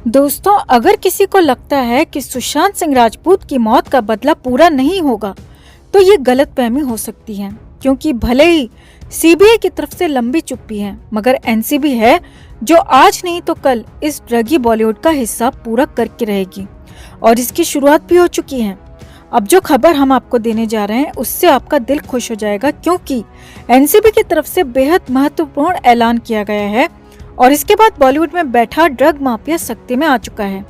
दोस्तों, अगर किसी को लगता है कि सुशांत सिंह राजपूत की मौत का बदला पूरा नहीं होगा तो ये गलतफहमी हो सकती है, क्योंकि भले ही सीबीआई की तरफ से लंबी चुप्पी है, मगर एनसीबी है जो आज नहीं तो कल इस ड्रगी बॉलीवुड का हिस्सा पूरा करके रहेगी और इसकी शुरुआत भी हो चुकी है। अब जो खबर हम आपको देने जा रहे हैं उससे आपका दिल खुश हो जाएगा, क्योंकि एनसीबी की तरफ से बेहद महत्वपूर्ण ऐलान किया गया है और इसके बाद बॉलीवुड में बैठा ड्रग माफिया सख्ती में आ चुका है,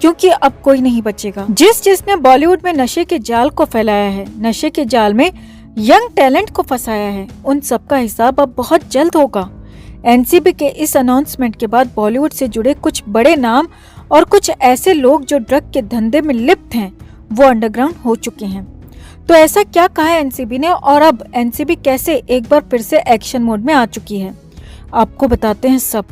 क्योंकि अब कोई नहीं बचेगा। जिसने बॉलीवुड में नशे के जाल को फैलाया है, नशे के जाल में यंग टैलेंट को फंसाया है, उन सबका हिसाब अब बहुत जल्द होगा। एनसीबी के इस अनाउंसमेंट के बाद बॉलीवुड से जुड़े कुछ बड़े नाम और कुछ ऐसे लोग जो ड्रग के धंधे में लिप्त हैं वो अंडरग्राउंड हो चुके हैं। तो ऐसा क्या कहा है एनसीबी ने और अब एनसीबी कैसे एक बार फिर से एक्शन मोड में आ चुकी है, आपको बताते हैं सब।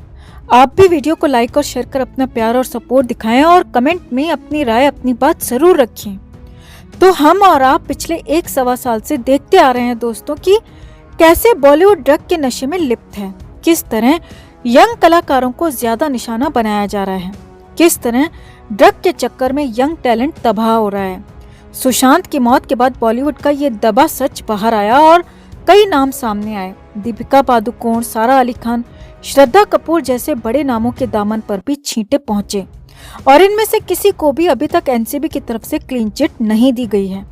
आप भी वीडियो को लाइक और शेयर कर अपना प्यार और सपोर्ट दिखाएं और कमेंट में अपनी राय, अपनी बात जरूर रखें। तो हम और आप पिछले 1-1.25 साल से देखते आ रहे हैं दोस्तों कि कैसे बॉलीवुड ड्रग के नशे में लिप्त है, किस तरह यंग कलाकारों को ज्यादा निशाना बनाया जा रहा है, किस तरह ड्रग के चक्कर में यंग टैलेंट तबाह हो रहा है। सुशांत की मौत के बाद बॉलीवुड का ये दबा सच बाहर आया और कई नाम सामने आए। दीपिका पादुकोण, सारा अली खान, श्रद्धा कपूर जैसे बड़े नामों के दामन पर भी छींटे पहुंचे और इनमें से किसी को भी अभी तक एनसीबी की तरफ से क्लीन चिट नहीं दी गई है।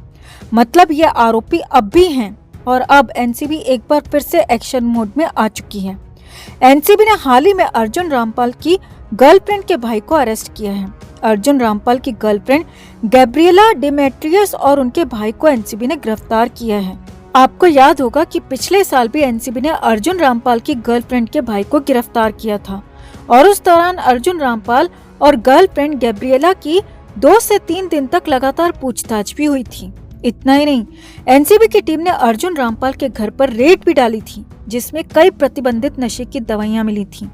मतलब ये आरोपी अब भी हैं और अब एनसीबी एक बार फिर से एक्शन मोड में आ चुकी है। एनसीबी ने हाल ही में अर्जुन रामपाल की गर्लफ्रेंड के भाई को अरेस्ट किया है। अर्जुन रामपाल की गर्लफ्रेंड गैब्रिएला डेमेट्रियस और उनके भाई को एनसीबी ने गिरफ्तार किया है। आपको याद होगा कि पिछले साल भी एनसीबी ने अर्जुन रामपाल की गर्लफ्रेंड के भाई को गिरफ्तार किया था और उस दौरान अर्जुन रामपाल और गर्लफ्रेंड गैब्रिएला की 2 से 3 दिन तक लगातार पूछताछ भी हुई थी। इतना ही नहीं, एनसीबी की टीम ने अर्जुन रामपाल के घर पर रेड भी डाली थी, जिसमें कई प्रतिबंधित नशे की दवाइयां मिली थी।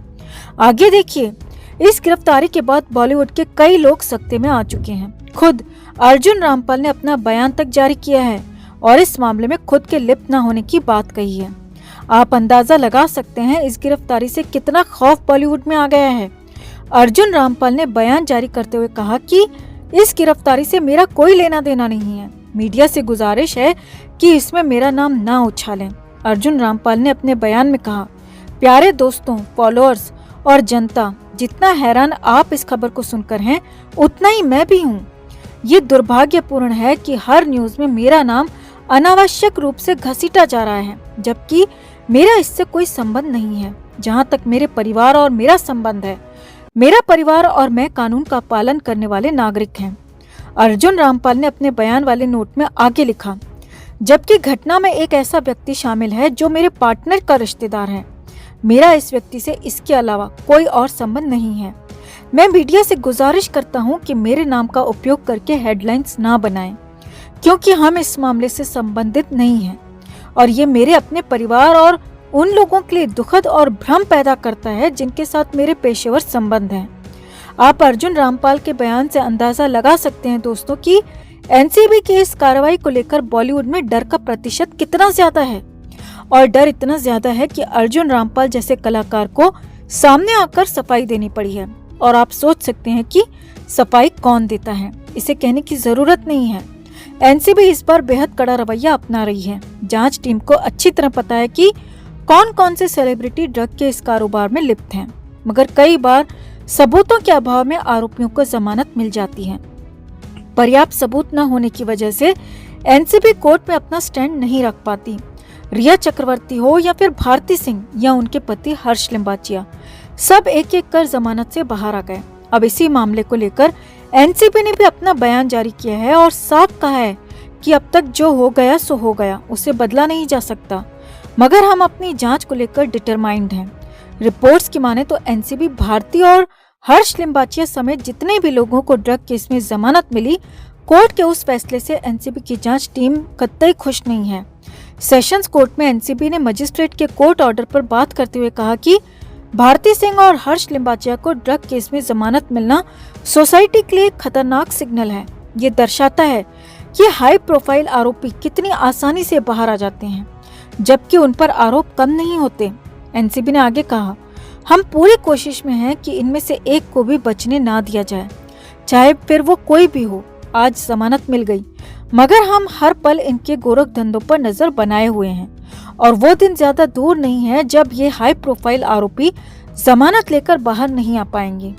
आगे देखिए, इस गिरफ्तारी के बाद बॉलीवुड के कई लोग सख्ते में आ चुके हैं। खुद अर्जुन रामपाल ने अपना बयान तक जारी किया है और इस मामले में खुद के लिप्त न होने की बात कही है। आप अंदाजा लगा सकते हैं इस गिरफ्तारी से कितना खौफ बॉलीवुड में आ गया है। अर्जुन रामपाल ने बयान जारी करते हुए कहा कि इस गिरफ्तारी से मेरा कोई लेना देना नहीं है, मीडिया से गुजारिश है कि इसमें मेरा नाम ना उछालें। अर्जुन रामपाल ने अपने बयान में कहा, प्यारे दोस्तों, फॉलोअर्स और जनता, जितना हैरान आप इस खबर को सुनकर हैं उतना ही मैं भी हूँ। ये दुर्भाग्यपूर्ण है कि हर न्यूज में मेरा नाम अनावश्यक रूप से घसीटा जा रहा है, जबकि मेरा इससे कोई संबंध नहीं है। जहाँ तक मेरे परिवार और मेरा संबंध है, मेरा परिवार और मैं कानून का पालन करने वाले नागरिक हैं। अर्जुन रामपाल ने अपने बयान वाले नोट में आगे लिखा, जबकि घटना में एक ऐसा व्यक्ति शामिल है जो मेरे पार्टनर का रिश्तेदार है। मेरा इस व्यक्ति से इसके अलावा कोई और संबंध नहीं है। मैं मीडिया से गुजारिश करता हूं कि मेरे नाम का उपयोग करके हेडलाइंस ना बनाएं, क्योंकि हम इस मामले से संबंधित नहीं हैं और ये मेरे अपने परिवार और उन लोगों के लिए दुखद और भ्रम पैदा करता है जिनके साथ मेरे पेशेवर संबंध हैं। आप अर्जुन रामपाल के बयान से अंदाजा लगा सकते हैं दोस्तों कि एनसीबी की इस कार्रवाई को लेकर बॉलीवुड में डर का प्रतिशत कितना ज्यादा है, और डर इतना ज्यादा है कि अर्जुन रामपाल जैसे कलाकार को सामने आकर सफाई देनी पड़ी है। और आप सोच सकते हैं कि सफाई कौन देता है, इसे कहने की जरूरत नहीं है। एनसीबी इस बार बेहद कड़ा रवैया अपना रही है। जांच टीम को अच्छी तरह पता है कि कौन कौन से सेलिब्रिटी ड्रग के इस कारोबार में लिप्त हैं, मगर कई बार सबूतों के अभाव में आरोपियों को जमानत मिल जाती है। पर्याप्त सबूत न होने की वजह से एनसीबी कोर्ट में अपना स्टैंड नहीं रख पाती। रिया चक्रवर्ती हो या फिर भारती सिंह या उनके पति हर्ष लिम्बाचिया, सब एक एक कर जमानत से बाहर आ गए। अब इसी मामले को लेकर एनसीबी ने भी अपना बयान जारी किया है और साफ कहा है कि अब तक जो हो गया सो हो गया, उसे बदला नहीं जा सकता, मगर हम अपनी जांच को लेकर डिटरमाइंड हैं। रिपोर्ट्स की माने तो एनसीबी भारती और हर्ष लिम्बाचिया समेत जितने भी लोगों को ड्रग केस में जमानत मिली, कोर्ट के उस फैसले से एनसीबी की जांच टीम कतई खुश नहीं है। सेशंस कोर्ट में एनसीबी ने मजिस्ट्रेट के कोर्ट ऑर्डर पर बात करते हुए कहा कि भारती सिंह और हर्ष लिम्बाचिया को ड्रग केस में जमानत मिलना सोसाइटी के लिए खतरनाक सिग्नल है। ये दर्शाता है कि हाई प्रोफाइल आरोपी कितनी आसानी से बाहर आ जाते हैं, जबकि उन पर आरोप कम नहीं होते। एनसीबी ने आगे कहा, हम पूरी कोशिश में हैं कि इनमें से एक को भी बचने ना दिया जाए, चाहे फिर वो कोई भी हो। आज जमानत मिल गई, मगर हम हर पल इनके गोरख धंधों पर नजर बनाए हुए हैं और वो दिन ज्यादा दूर नहीं है जब ये हाई प्रोफाइल आरोपी जमानत लेकर बाहर नहीं आ पाएंगे।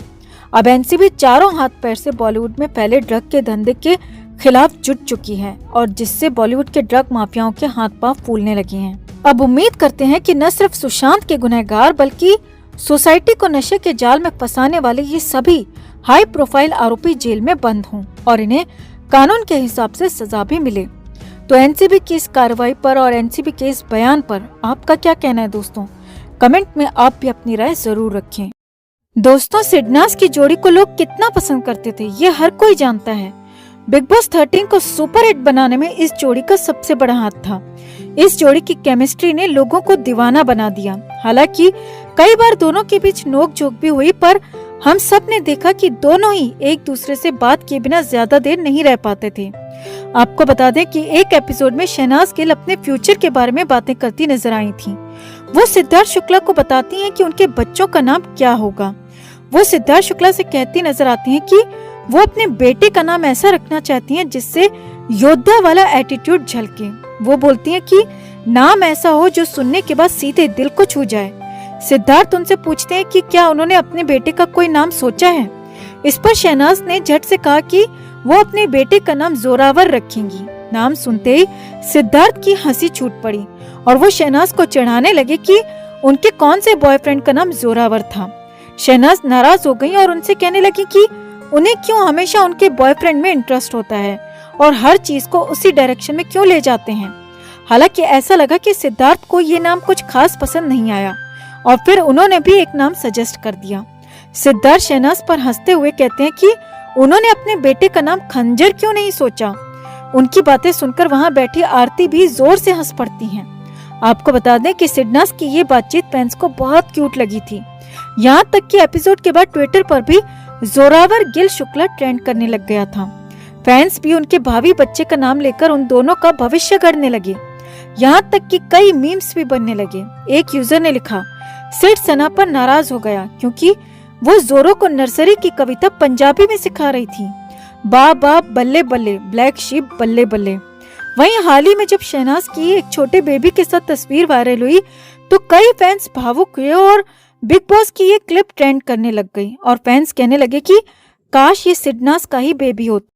अब एनसीबी चारों हाथ पैर से बॉलीवुड में फैले ड्रग के धंधे के खिलाफ जुट चुकी है और जिससे बॉलीवुड के ड्रग माफियाओं के हाथ पांव फूलने लगे हैं। अब उम्मीद करते हैं कि न सिर्फ सुशांत के गुनहगार बल्कि सोसाइटी को नशे के जाल में फंसाने वाले ये सभी हाई प्रोफाइल आरोपी जेल में बंद हों और इन्हें कानून के हिसाब से सजा भी मिले। तो एनसीबी की इस कार्रवाई पर और एनसीबी के इस बयान पर आपका क्या कहना है दोस्तों? कमेंट में आप भी अपनी राय जरूर रखें। दोस्तों, सिडनास की जोड़ी को लोग कितना पसंद करते थे ये हर कोई जानता है। बिग बॉस 13 को सुपर हिट बनाने में इस जोड़ी का सबसे बड़ा हाथ था। इस जोड़ी की केमिस्ट्री ने लोगों को दीवाना बना दिया। हालांकि कई बार दोनों के बीच नोक-झोंक भी हुई, पर हम सब ने देखा कि दोनों ही एक दूसरे से बात किए बिना ज्यादा देर नहीं रह पाते थे। आपको बता दें कि एक एपिसोड में शहनाज गिल अपने फ्यूचर के बारे में बातें करती नजर आई थी। वो सिद्धार्थ शुक्ला को बताती हैं कि उनके बच्चों का नाम क्या होगा। वो सिद्धार्थ शुक्ला से कहती नजर आती हैं कि वो अपने बेटे का नाम ऐसा रखना चाहती हैं जिससे योद्धा वाला एटीट्यूड झलके। वो बोलती हैं कि नाम ऐसा हो जो सुनने के बाद सीधे दिल को छू जाए। सिद्धार्थ उनसे पूछते हैं कि क्या उन्होंने अपने बेटे का कोई नाम सोचा है। इस पर शहनाज ने झट से कहा कि वो अपने बेटे का नाम जोरावर रखेंगी। नाम सुनते ही सिद्धार्थ की हंसी छूट पड़ी और वो शहनाज को चिढ़ाने लगे कि उनके कौन से बॉयफ्रेंड का नाम जोरावर था। शहनाज नाराज हो गई और उनसे कहने लगी कि उन्हें क्यों हमेशा उनके बॉयफ्रेंड में इंटरेस्ट होता है और हर चीज को उसी डायरेक्शन में क्यों ले जाते हैं। हालांकि ऐसा लगा कि सिद्धार्थ को ये नाम कुछ खास पसंद नहीं आया और फिर उन्होंने भी एक नाम सजेस्ट कर दिया। सिद्धार्थ शहनाज पर हंसते हुए कहते हैं कि उन्होंने अपने बेटे का नाम खंजर क्यों नहीं सोचा। उनकी बातें सुनकर वहां बैठी आरती भी जोर से हंस पड़ती हैं। आपको बता दें कि सिडनास की ये बातचीत फैंस को बहुत क्यूट लगी थी। यहाँ तक कि एपिसोड के बाद ट्विटर पर भी जोरावर गिल शुक्ला ट्रेंड करने लग गया था। फैंस भी उनके भावी बच्चे का नाम लेकर उन दोनों का भविष्य गढ़ने लगे। यहाँ तक कि कई मीम्स भी बनने लगे। एक यूजर ने लिखा, सिड सना पर नाराज हो गया क्योंकि वो जोरो को नर्सरी की कविता पंजाबी में सिखा रही थी। बा बा बल्ले बल्ले, ब्लैक शीप बल्ले बल्ले। वहीं हाल ही में जब शहनाज की एक छोटे बेबी के साथ तस्वीर वायरल हुई तो कई फैंस भावुक हुए और बिग बॉस की ये क्लिप ट्रेंड करने लग गई और फैंस कहने लगे कि काश ये सिडनास का ही बेबी होता।